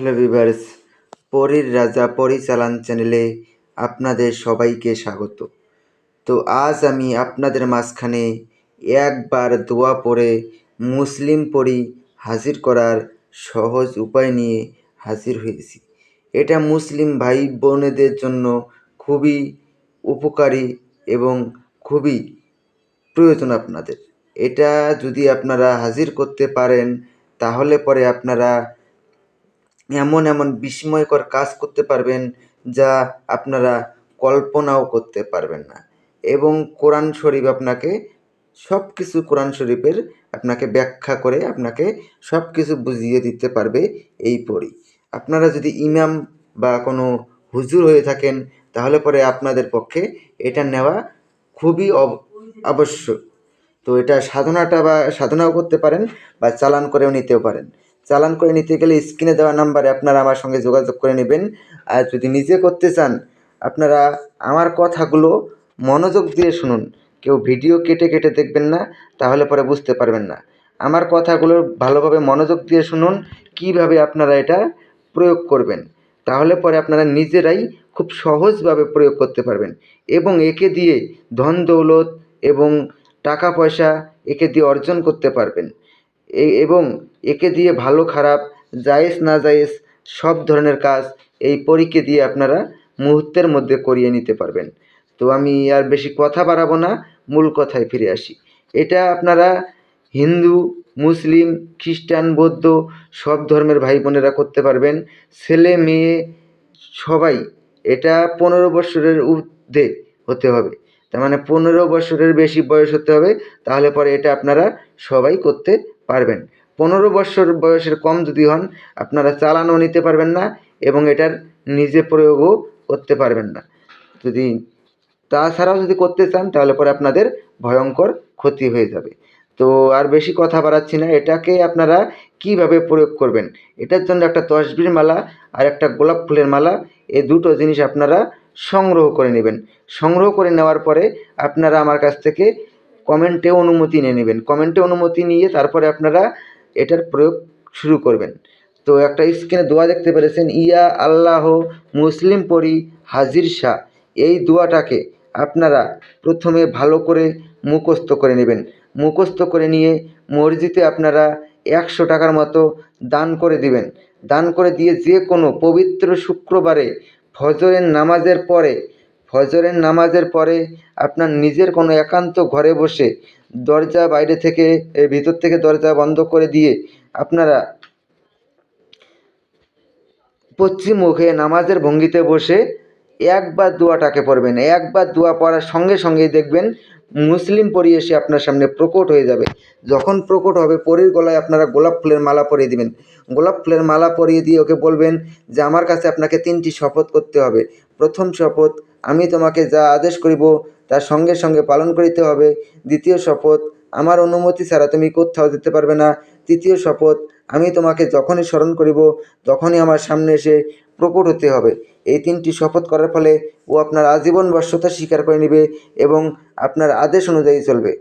Hello viewers, পরীর রাজা পরিচালন চ্যানেলে আপনাদের সবাইকে স্বাগত। তো আজ আমি আপনাদের মাঝখানে একবার দোয়া পড়ে মুসলিম পরী হাজির করার সহজ উপায় নিয়ে হাজির হয়েছি। এটা মুসলিম ভাই বোনেদের জন্য খুবই উপকারী এবং খুবই প্রয়োজন আপনাদের। এটা যদি আপনারা হাজির করতে পারেন তাহলে পরে আপনারা এমন এমন বিস্ময়কর কাজ করতে পারবেন যা আপনারা কল্পনাও করতে পারবেন না। এবং কোরআন শরীফ আপনাকে সব কিছু কোরআন শরীফের আপনাকে ব্যাখ্যা করে আপনাকে সব কিছু বুঝিয়ে দিতে পারবে এই পড়ি। আপনারা যদি ইমাম বা কোনো হুজুর হয়ে থাকেন তাহলে পরে আপনাদের পক্ষে এটা নেওয়া খুবই আবশ্যক। তো এটা সাধনাও করতে পারেন বা চালান করেও নিতেও পারেন। চালান করে নিতে গেলে স্ক্রিনে দেওয়া নাম্বারে আপনারা আমার সঙ্গে যোগাযোগ করে নেবেন। আর যদি নিজে করতে চান আপনারা আমার কথাগুলো মনোযোগ দিয়ে শুনুন। কেউ ভিডিও কেটে কেটে দেখবেন না, তাহলে পরে বুঝতে পারবেন না। আমার কথাগুলো ভালোভাবে মনোযোগ দিয়ে শুনুন, কিভাবে আপনারা এটা প্রয়োগ করবেন। তাহলে পরে আপনারা নিজেরাই খুব সহজভাবে প্রয়োগ করতে পারবেন এবং একে দিয়ে ধন দৌলত এবং টাকা পয়সা একে দিয়ে অর্জন করতে পারবেন। এবং একে দিয়ে ভালো খারাপ জায়েজ না জায়েজ সব ধরনের কাজ এই পরীকে দিয়ে আপনারা মুহূর্তের মধ্যে করিয়ে নিতে পারবেন। তো আমি আর বেশি কথা বাড়াবো না, মূল কথায় ফিরে আসি। এটা আপনারা হিন্দু, মুসলিম, খ্রিস্টান, বৌদ্ধ সব ধর্মের ভাই বোনেরা করতে পারবেন। ছেলে মেয়ে সবাই। এটা 15 বছরের ঊর্ধ্বে হতে হবে। তার মানে 15 বছরের বেশি বয়স হতে হবে, তাহলে পরে এটা আপনারা সবাই করতে পারবেন। 15 বছর বয়সের কম যদি হন আপনারা চালানও নিতে পারবেন না এবং এটার নিজে প্রয়োগও করতে পারবেন না। যদি তাছাড়াও যদি করতে চান তাহলে পরে আপনাদের ভয়ঙ্কর ক্ষতি হয়ে যাবে। তো আর বেশি কথা বাড়াচ্ছি না, এটাকে আপনারা কিভাবে প্রয়োগ করবেন। এটার জন্য একটা তসবির মালা আর একটা গোলাপ ফুলের মালা, এই দুটো জিনিস আপনারা সংগ্রহ করে নেবেন। সংগ্রহ করে নেওয়ার পরে আপনারা আমার কাছ থেকে কমেন্টে অনুমতি নিয়ে নেবেন। কমেন্টে অনুমতি নিয়ে তারপরে আপনারা এটার প্রয়োগ শুরু করবেন। তো একটা স্ক্রিনে দোয়া দেখতে পেরেছেন, ইয়া আল্লাহ মুসলিম পড়ি হাজির শাহ। এই দোয়াটাকে আপনারা প্রথমে ভালো করে মুখস্থ করে নেবেন। মুখস্থ করে নিয়ে মসজিদে আপনারা 100 টাকার মতো দান করে দিবেন। দান করে দিয়ে যে কোনো পবিত্র শুক্রবারে ফজরের নামাজের পরে আপনার নিজের কোনো একান্ত ঘরে বসে দরজা বাইরে থেকে ভিতর থেকে দরজা বন্ধ করে দিয়ে আপনারা পশ্চিম মুখে নামাজের ভঙ্গিতে বসে একবার দোয়াটাকে পড়বেন। একবার দোয়া পড়ার সঙ্গে সঙ্গেই দেখবেন মুসলিম পরী এসে আপনার সামনে প্রকট হয়ে যাবে। যখন প্রকট হবে পরীর গলায় আপনারা গোলাপ ফুলের মালা পরিয়ে দিবেন। গোলাপ ফুলের মালা পরিয়ে দিয়ে ওকে বলবেন যে আমার কাছে আপনাকে 3টি শপথ করতে হবে। প্রথম শপথ, আমি তোমাকে যা আদেশ করিব তার সঙ্গে সঙ্গে পালন করিতে হবে। দ্বিতীয় শপথ, আমার অনুমতি ছাড়া তুমি কোথাও যেতে পারবে না। তৃতীয় শপথ, আমি তোমাকে যখনই স্মরণ করিব তখনই আমার সামনে এসে প্রকট হতে হবে। এই 3টি শপথ করার ফলে ও আপনার আজীবন বশ্যতা স্বীকার করে নেবে এবং আপনার আদেশ অনুযায়ী চলবে।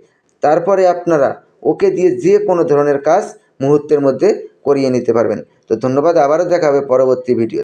তারপরে আপনারা ওকে দিয়ে যে কোনো ধরনের কাজ মুহূর্তের মধ্যে করিয়ে নিতে পারবেন। তো ধন্যবাদ, আবারও দেখা হবে পরবর্তী ভিডিও।